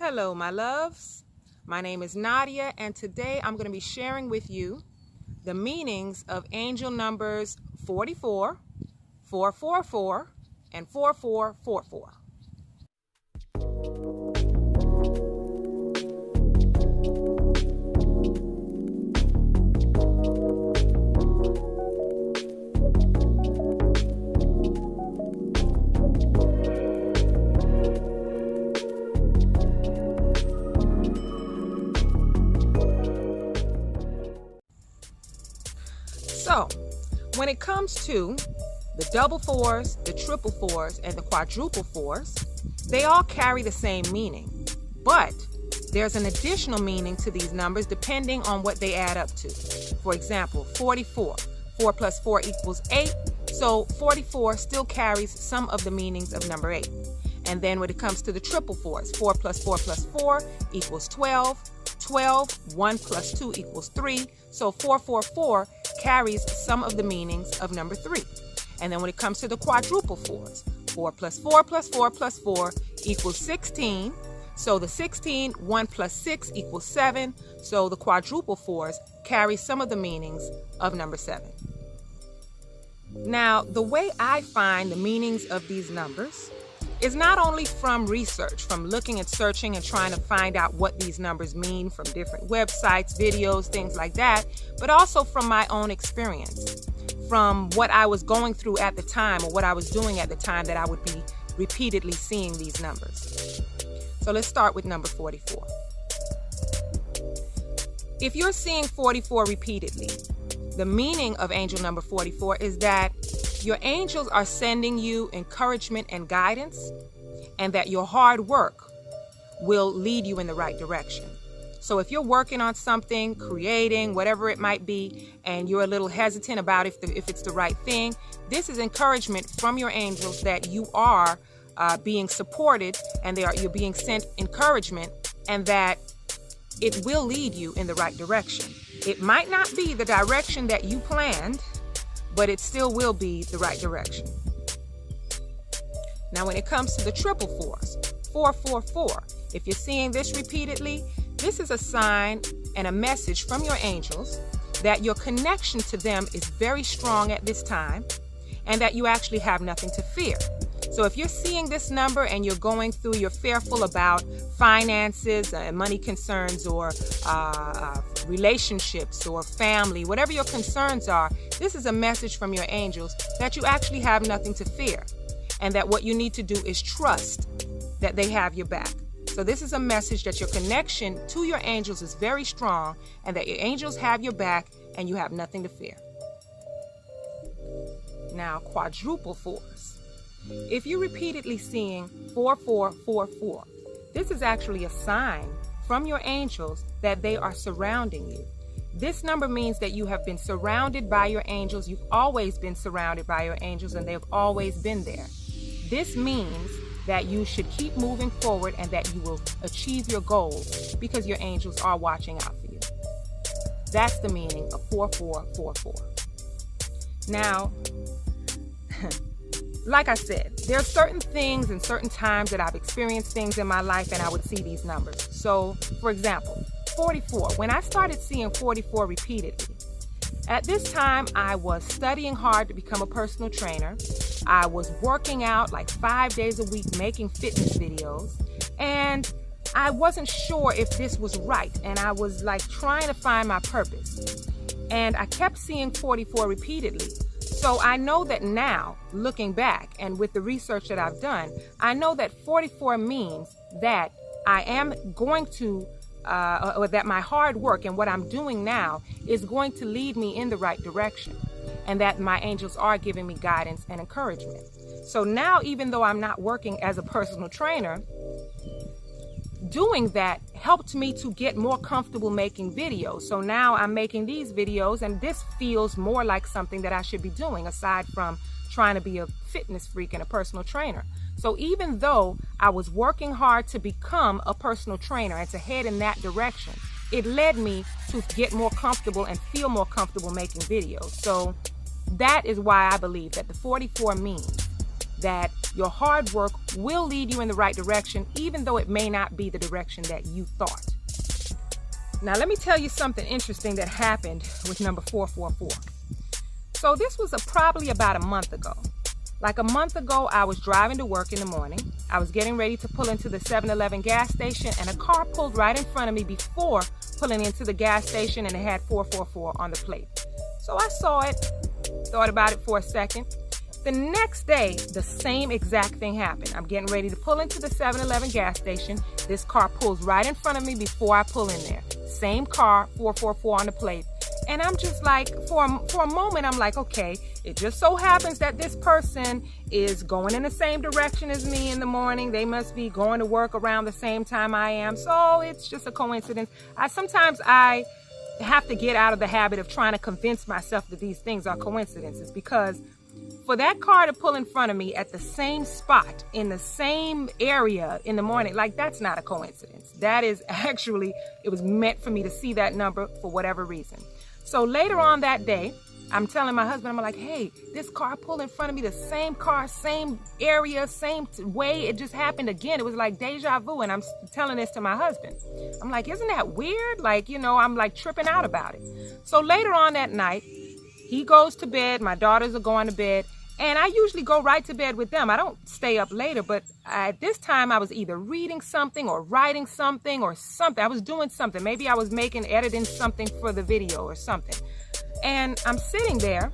Hello, my loves. My name is Nadia, and today I'm going to be sharing with you the meanings of angel numbers 44, 444, and 4444. So, when it comes to the double fours, the triple fours, and the quadruple fours, they all carry the same meaning. But there's an additional meaning to these numbers depending on what they add up to. For example, 44. 4 plus 4 equals 8. So 44 still carries some of the meanings of number 8. And then when it comes to the triple fours, 4 plus 4 plus 4 equals 12. 12, 1 plus 2 equals 3. So 444 carries some of the meanings of number 3. And then when it comes to the quadruple fours, 4 plus 4 plus 4 plus 4 equals 16. So the 16, 1 plus 6 equals 7. So the quadruple fours carry some of the meanings of number 7. Now, the way I find the meanings of these numbers is not only from research, from looking and searching and trying to find out what these numbers mean from different websites, videos, things like that, but also from my own experience, from what I was going through at the time or what I was doing at the time that I would be repeatedly seeing these numbers. So let's start with number 44. If you're seeing 44 repeatedly, the meaning of angel number 44 is that your angels are sending you encouragement and guidance, and that your hard work will lead you in the right direction. So if you're working on something, creating, whatever it might be, and you're a little hesitant about if it's the right thing, this is encouragement from your angels that you are being supported, and you're being sent encouragement, and that it will lead you in the right direction. It might not be the direction that you planned, but it still will be the right direction. Now, when it comes to the triple fours, 444, if you're seeing this repeatedly, this is a sign and a message from your angels that your connection to them is very strong at this time, and that you actually have nothing to fear. So if you're seeing this number and you're going through, you're fearful about finances, money concerns, or relationships or family, whatever your concerns are, this is a message from your angels that you actually have nothing to fear, and that what you need to do is trust that they have your back. So this is a message that your connection to your angels is very strong, and that your angels have your back and you have nothing to fear. Now, quadruple fours. If you're repeatedly seeing 4444, this is actually a sign from your angels that they are surrounding you. This number means that you have been surrounded by your angels. You've always been surrounded by your angels, and they've always been there. This means that you should keep moving forward and that you will achieve your goals because your angels are watching out for you. That's the meaning of 4444. Now, like I said, there are certain things and certain times that I've experienced things in my life and I would see these numbers. So, for example, 44. When I started seeing 44 repeatedly, at this time I was studying hard to become a personal trainer. I was working out like 5 days a week, making fitness videos, and I wasn't sure if this was right, and I was like trying to find my purpose. And I kept seeing 44 repeatedly. So I know that now, looking back and with the research that I've done, I know that 44 means that I am going to, or that my hard work and what I'm doing now is going to lead me in the right direction, and that my angels are giving me guidance and encouragement. So now, even though I'm not working as a personal trainer, doing that helped me to get more comfortable making videos. So now I'm making these videos, and this feels more like something that I should be doing aside from trying to be a fitness freak and a personal trainer. So even though I was working hard to become a personal trainer and to head in that direction, it led me to get more comfortable and feel more comfortable making videos. So that is why I believe that the 44 means that your hard work will lead you in the right direction, even though it may not be the direction that you thought. Now, let me tell you something interesting that happened with number 444. So this was probably about a month ago. Like a month ago, I was driving to work in the morning. I was getting ready to pull into the 7-Eleven gas station, and a car pulled right in front of me before pulling into the gas station, and it had 444 on the plate. So I saw it, thought about it for a second. The next day, the same exact thing happened. I'm getting ready to pull into the 7-Eleven gas station. This car pulls right in front of me before I pull in there. Same car, 444 on the plate. And I'm just like, for a moment, I'm like, okay, it just so happens that this person is going in the same direction as me in the morning. They must be going to work around the same time I am. So it's just a coincidence. Sometimes I have to get out of the habit of trying to convince myself that these things are coincidences, because for that car to pull in front of me at the same spot in the same area in the morning, like, that's not a coincidence. That is actually, it was meant for me to see that number for whatever reason. So later on that day, I'm telling my husband, I'm like, hey, this car pulled in front of me, the same car, same area, same way. It just happened again. It was like deja vu. And I'm telling this to my husband. I'm like, isn't that weird? Like, I'm like tripping out about it. So later on that night, he goes to bed. My daughters are going to bed. And I usually go right to bed with them. I don't stay up later. But at this time, I was either reading something or writing something or something. I was doing something. Maybe I was editing something for the video or something. And I'm sitting there.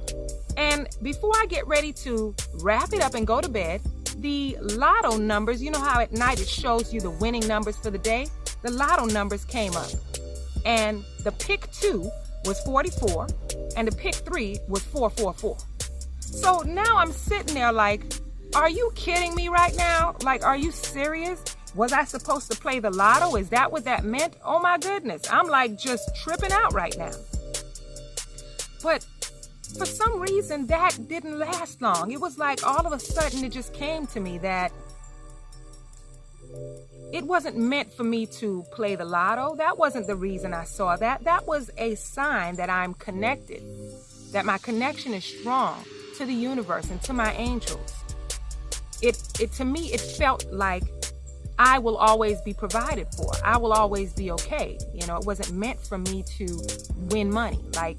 And before I get ready to wrap it up and go to bed, the lotto numbers, you know how at night it shows you the winning numbers for the day? The lotto numbers came up. And the pick 2 was 44. And the pick 3 was 444. So now I'm sitting there like, are you kidding me right now? Like, are you serious? Was I supposed to play the lotto? Is that what that meant? Oh my goodness. I'm like just tripping out right now. But for some reason, that didn't last long. It was like all of a sudden it just came to me that it wasn't meant for me to play the lotto. That wasn't the reason I saw that. That was a sign that I'm connected, that my connection is strong to the universe and to my angels. To me, it felt like I will always be provided for. I will always be okay. It wasn't meant for me to win money. Like,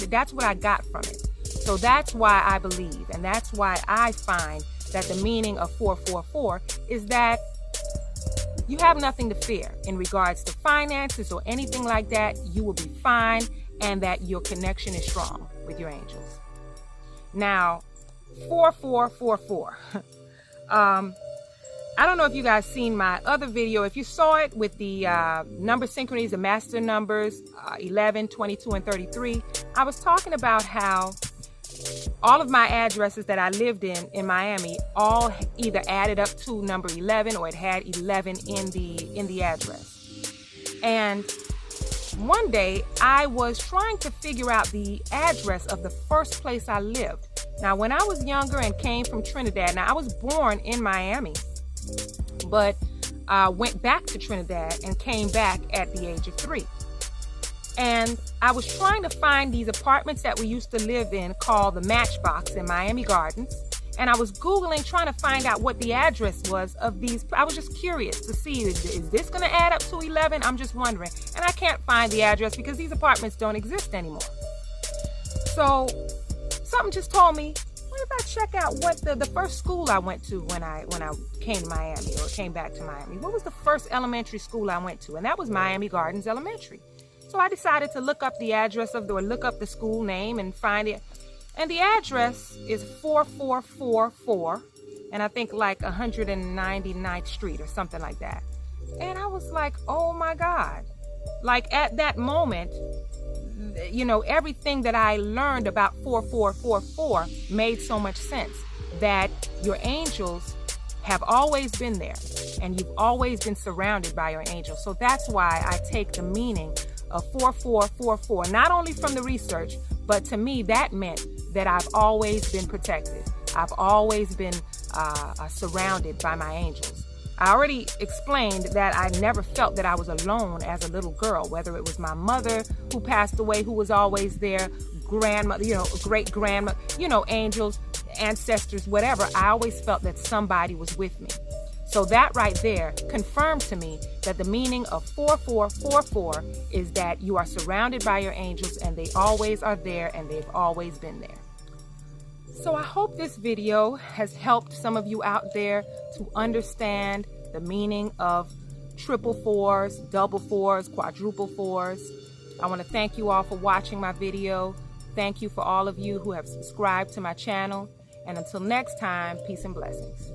that's what I got from it. So that's why I believe, and that's why I find that the meaning of 444 is that you have nothing to fear in regards to finances or anything like that. You will be fine, and that your connection is strong with your angels. Now, 4444. I don't know if you guys seen my other video. If you saw it with the number synchronies, the master numbers, 11, 22, and 33, I was talking about how all of my addresses that I lived in Miami all either added up to number 11 or it had 11 in the address. And one day I was trying to figure out the address of the first place I lived. Now, when I was younger and came from Trinidad, now I was born in Miami, but went back to Trinidad and came back at the age of 3. And I was trying to find these apartments that we used to live in called the Matchbox in Miami Gardens. And I was Googling, trying to find out what the address was of these. I was just curious to see, is this going to add up to 11? I'm just wondering. And I can't find the address because these apartments don't exist anymore. So something just told me, what if I check out what the first school I went to when I came to Miami or came back to Miami? What was the first elementary school I went to? And that was Miami Gardens Elementary. So I decided to look up the address look up the school name and find it. And the address is 4444, and I think like 199th Street or something like that. And I was like, oh my God. Like at that moment, everything that I learned about 4444 made so much sense, that your angels have always been there and you've always been surrounded by your angels. So that's why I take the meaning of 4444, not only from the research, but to me that meant that I've always been protected. I've always been surrounded by my angels. I already explained that I never felt that I was alone as a little girl, whether it was my mother who passed away, who was always there, grandmother, great grandma, angels. ancestors, whatever, I always felt that somebody was with me. So that right there confirmed to me that the meaning of 4444 is that you are surrounded by your angels and they always are there and they've always been there. So I hope this video has helped some of you out there to understand the meaning of triple fours, double fours, quadruple fours. I want to thank you all for watching my video. Thank you for all of you who have subscribed to my channel. And until next time, peace and blessings.